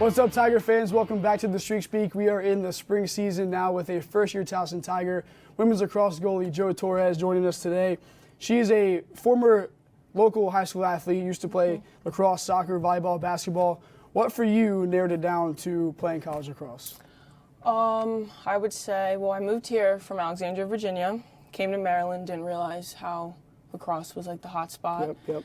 What's up, Tiger fans? Welcome back to the Streak Speak. We are in the spring season now with a first-year Towson Tiger women's lacrosse goalie, Jo Torres, joining us today. She is a former local high school athlete, used to play lacrosse, soccer, volleyball, basketball. What for you narrowed it down to playing college lacrosse? I would say, well, I moved here from Alexandria, Virginia, came to Maryland, didn't realize how lacrosse was like the hot spot. Yep.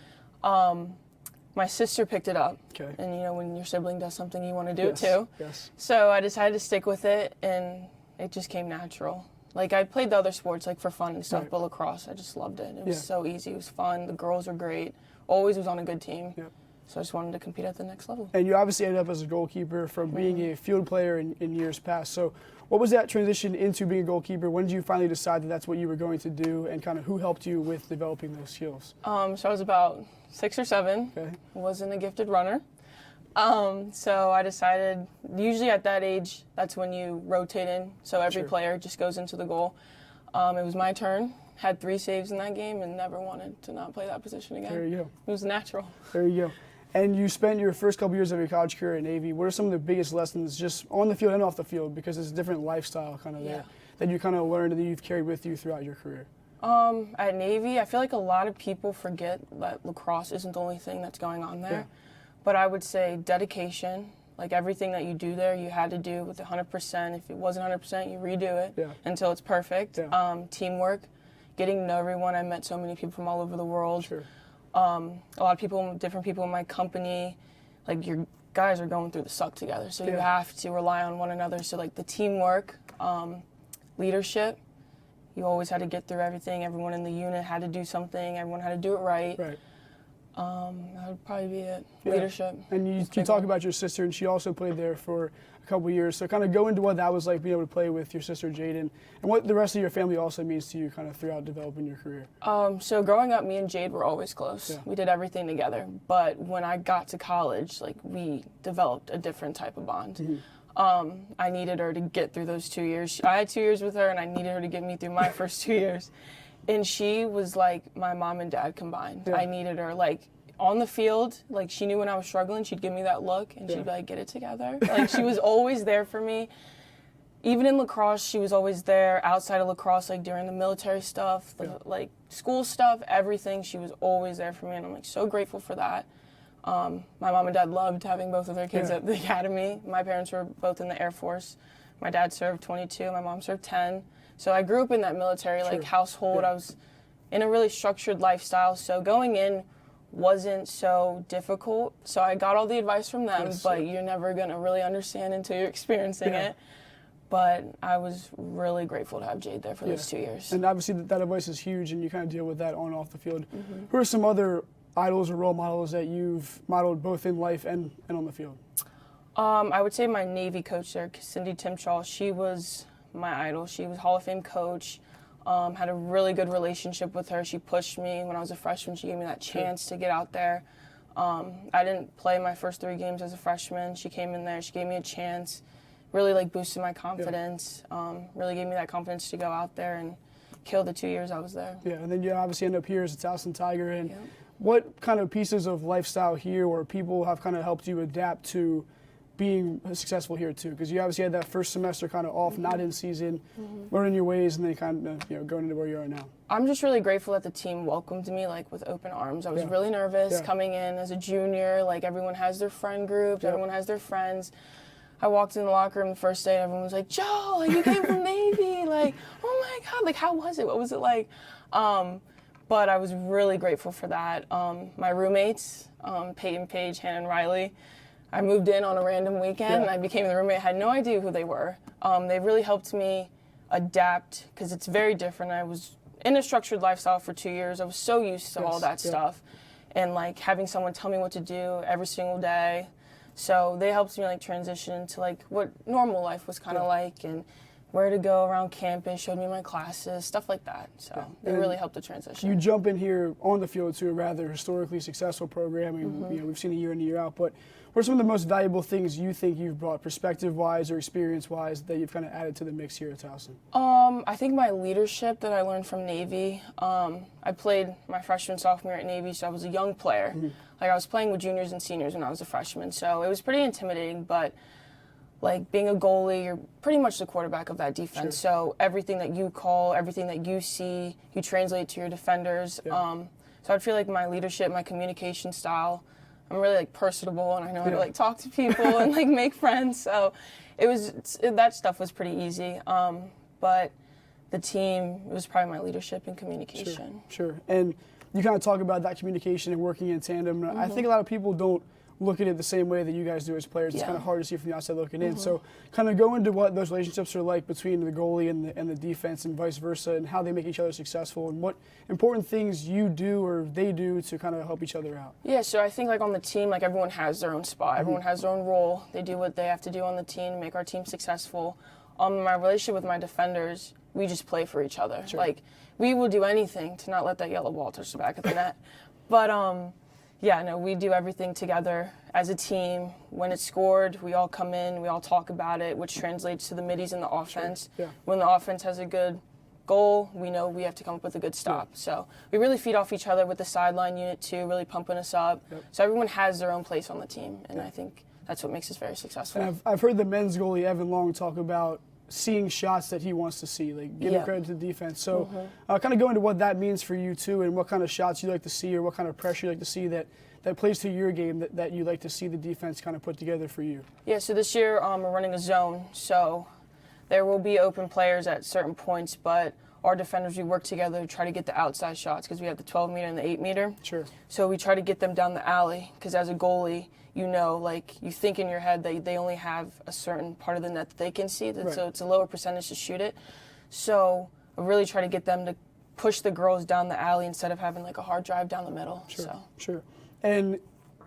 My sister picked it up. Okay. And you know, when your sibling does something, you want to do Yes, it too. yes. So I decided to stick with it, and it just came natural. Like, I played the other sports like for fun and stuff, Right. but lacrosse, I just loved it. It was Yeah. so easy. It was fun. The girls were great. Always was on a good team. Yep. So I just wanted to compete at the next level. And you obviously ended up as a goalkeeper from being a field player in years past. So what was that transition into being a goalkeeper? When did you finally decide that that's what you were going to do, and kind of who helped you with developing those skills? So I was about 6 or 7. Okay. Wasn't a gifted runner. So I decided, usually at that age, that's when you rotate in. So every Sure. player just goes into the goal. It was my turn. Had 3 saves in that game and never wanted to not play that position again. There you go. It was natural. There you go. And you spent your first couple years of your college career at Navy. What are some of the biggest lessons just on the field and off the field, because it's a different lifestyle kind of there, that you kind of learned and that you've carried with you throughout your career? At Navy, I feel like a lot of people forget that lacrosse isn't the only thing that's going on there. Yeah. But I would say dedication. Like, everything that you do there, you had to do with 100%. If it wasn't 100%, you redo it until it's perfect. Yeah. Teamwork, getting to know everyone. I met so many people from all over the world. Sure. A lot of people, different people in my company, like, your guys are going through the suck together, so you have to rely on one another. So, like, the teamwork, leadership, you always had to get through everything. Everyone in the unit had to do something. Everyone had to do it right. Right. That would probably be it. Yeah. Leadership. And you talk about your sister, and she also played there for a couple of years. So kind of go into what that was like, being able to play with your sister Jaden, and what the rest of your family also means to you kind of throughout developing your career. So growing up, me and Jade were always close. Yeah. We did everything together. But when I got to college, like, we developed a different type of bond. Mm-hmm. I needed her to get through those 2 years. I had 2 years with her, and I needed her to get me through my first 2 years. And she was like my mom and dad combined. Yeah. I needed her, like, on the field. Like, she knew when I was struggling, she'd give me that look, and she'd be like, get it together. Like, she was always there for me. Even in lacrosse, she was always there. Outside of lacrosse, like, during the military stuff, like, school stuff, everything, she was always there for me, and I'm, like, so grateful for that. My mom and dad loved having both of their kids at the academy. My parents were both in the Air Force. My dad served 22, my mom served 10. So I grew up in that military like household. I was in a really structured lifestyle, so going in wasn't so difficult. So I got all the advice from them, but you're never gonna really understand until you're experiencing it. But I was really grateful to have Jade there for those 2 years. And obviously that advice is huge, and you kind of deal with that on and off the field. Who are some other idols or role models that you've modeled both in life and on the field? I would say my Navy coach there, Cindy Timshaw, she was my idol. She was Hall of Fame coach. Had a really good relationship with her. She pushed me when I was a freshman. She gave me that chance to get out there. I didn't play my first 3 games as a freshman. She came in there. She gave me a chance. Really, like, boosted my confidence. Really gave me that confidence to go out there and kill the 2 years I was there. Yeah, and then you obviously end up here as a Towson Tiger. And what kind of pieces of lifestyle here or people have kind of helped you adapt to being successful here too? Because you obviously had that first semester kind of off, not in season, learning your ways, and then kind of going into where you are now. I'm just really grateful that the team welcomed me, like, with open arms. I was really nervous coming in as a junior. Like, everyone has their friend groups, everyone has their friends. I walked in the locker room the first day, and everyone was like, "Jo, like, you came from Navy, like, oh my God, like, how was it? What was it like?" But I was really grateful for that. My roommates, Peyton, Paige, Hannah, and Riley, I moved in on a random weekend, and I became the roommate. I had no idea who they were. They really helped me adapt, because it's very different. I was in a structured lifestyle for 2 years. I was so used to all that stuff, and, like, having someone tell me what to do every single day. So they helped me, like, transition to, like, what normal life was kind of like, and where to go around campus, showed me my classes, stuff like that. So they really helped the transition. You jump in here on the field to a rather historically successful program, and we've seen it year in and year out. But what are some of the most valuable things you think you've brought, perspective-wise or experience-wise, that you've kind of added to the mix here at Towson? I think my leadership that I learned from Navy. I played my freshman, sophomore year at Navy, so I was a young player. Like, I was playing with juniors and seniors when I was a freshman, so it was pretty intimidating, but like, being a goalie, you're pretty much the quarterback of that defense. So everything that you call, everything that you see, you translate to your defenders. So I feel like my leadership, my communication style, I'm really like personable, and I know how to like talk to people and like make friends. So that stuff was pretty easy. But the team, it was probably my leadership and communication. Sure. And you kind of talk about that communication and working in tandem. I think a lot of people don't look at it the same way that you guys do as players. It's kind of hard to see from the outside looking in. So kind of go into what those relationships are like between the goalie and the defense and vice versa, and how they make each other successful, and what important things you do or they do to kind of help each other out. Yeah, so I think like on the team, like everyone has their own spot. Everyone has their own role. They do what they have to do on the team to make our team successful. My relationship with my defenders, we just play for each other. Like, we will do anything to not let that yellow ball touch the back of the net. But yeah, no, we do everything together as a team. When it's scored, we all come in, we all talk about it, which translates to the middies and the offense. When the offense has a good goal, we know we have to come up with a good stop. So we really feed off each other with the sideline unit too, really pumping us up. So everyone has their own place on the team, and I think that's what makes us very successful. And I've heard the men's goalie, Evan Long, talk about seeing shots that he wants to see, like giving credit to the defense. So kind of go into what that means for you too, and what kind of shots you like to see, or what kind of pressure you like to see that plays to your game, that you like to see the defense kind of put together for you. Yeah, so this year we're running a zone, so there will be open players at certain points, but our defenders, we work together to try to get the outside shots, because we have the 12-meter and the 8-meter. So we try to get them down the alley, because as a goalie, you know, like, you think in your head that they only have a certain part of the net that they can see, so it's a lower percentage to shoot it. So I really try to get them to push the girls down the alley instead of having like a hard drive down the middle. Sure. And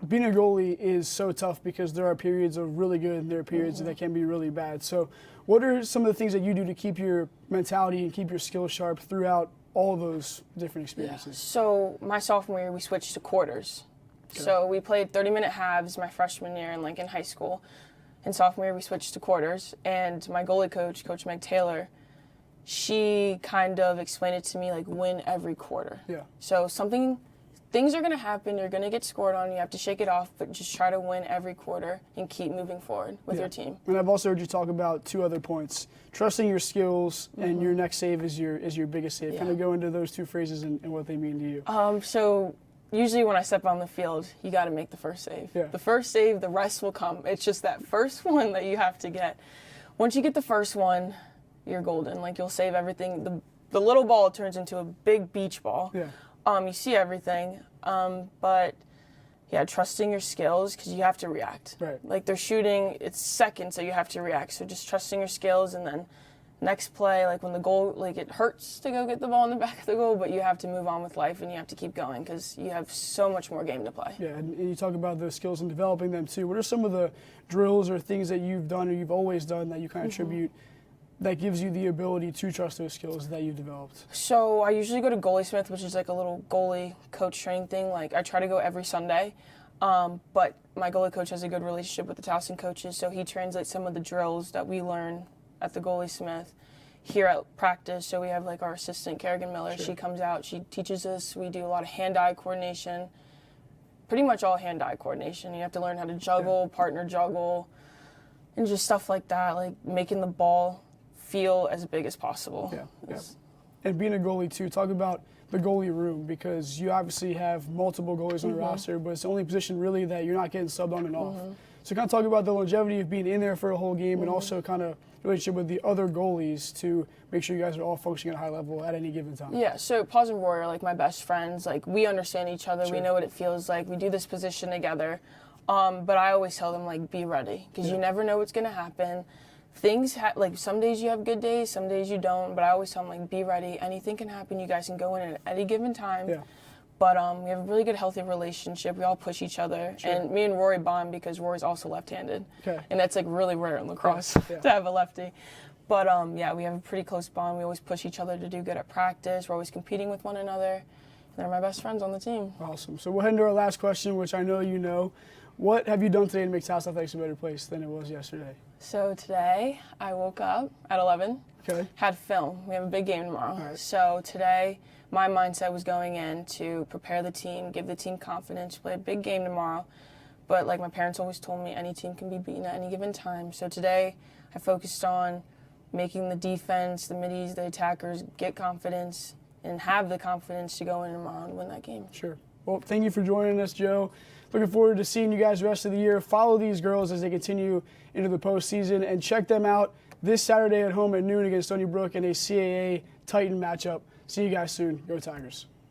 being a goalie is so tough, because there are periods of really good and there are periods that can be really bad. So what are some of the things that you do to keep your mentality and keep your skills sharp throughout all those different experiences? So my sophomore year, we switched to quarters. So we played 30-minute halves my freshman year and like in high school. In sophomore year, we switched to quarters. And my goalie coach, Coach Meg Taylor, she kind of explained it to me like, win every quarter. So things are going to happen, you're going to get scored on, you have to shake it off, but just try to win every quarter and keep moving forward with your team. And I've also heard you talk about two other points: trusting your skills and your next save is your biggest save. Kind of go into those two phrases and what they mean to you. So usually when I step on the field, you got to make the first save. The first save, the rest will come. It's just that first one that you have to get. Once you get the first one, you're golden. Like, you'll save everything. The little ball turns into a big beach ball. You see everything, but yeah, trusting your skills, because you have to react. Like, they're shooting, it's seconds, so you have to react. So just trusting your skills, and then next play, like when the goal, like, it hurts to go get the ball in the back of the goal, but you have to move on with life and you have to keep going, because you have so much more game to play. And you talk about those skills and developing them too. What are some of the drills or things that you've done or you've always done that you kind of attribute that gives you the ability to trust those skills that you've developed? So I usually go to Goalie Smith, which is like a little goalie coach training thing. Like, I try to go every Sunday, but my goalie coach has a good relationship with the Towson coaches, so he translates some of the drills that we learn at the Goalie Smith here at practice. So we have like our assistant, Kerrigan Miller. She comes out, she teaches us. We do a lot of hand-eye coordination, pretty much all hand-eye coordination. You have to learn how to juggle, partner juggle, and just stuff like that, like making the ball feel as big as possible. And being a goalie too, talk about the goalie room, because you obviously have multiple goalies on the roster, but it's the only position really that you're not getting subbed on and off. So kind of talk about the longevity of being in there for a whole game, and also kind of relationship with the other goalies to make sure you guys are all functioning at a high level at any given time. So Paws and Roy are like my best friends. Like, we understand each other. We know what it feels like. We do this position together. But I always tell them, like, be ready, because you never know what's going to happen. Things like, some days you have good days, some days you don't, but I always tell them, like, be ready. Anything can happen. You guys can go in at any given time. But we have a really good, healthy relationship. We all push each other. And me and Rory bond, because Rory's also left-handed. And that's like really rare in lacrosse to have a lefty. But we have a pretty close bond. We always push each other to do good at practice. We're always competing with one another. And they're my best friends on the team. Awesome. So we'll head into our last question, which I know you know. What have you done today to make Taos Athletics a better place than it was yesterday? So today I woke up at 11, Okay. had film. We have a big game tomorrow. All right. So today my mindset was going in to prepare the team, give the team confidence, play a big game tomorrow. But like my parents always told me, any team can be beaten at any given time. So today I focused on making the defense, the middies, the attackers get confidence and have the confidence to go in tomorrow and win that game. Sure. Well, thank you for joining us, Jo. Looking forward to seeing you guys the rest of the year. Follow these girls as they continue into the postseason, and check them out this Saturday at home at noon against Stony Brook in a CAA Titan matchup. See you guys soon. Go Tigers.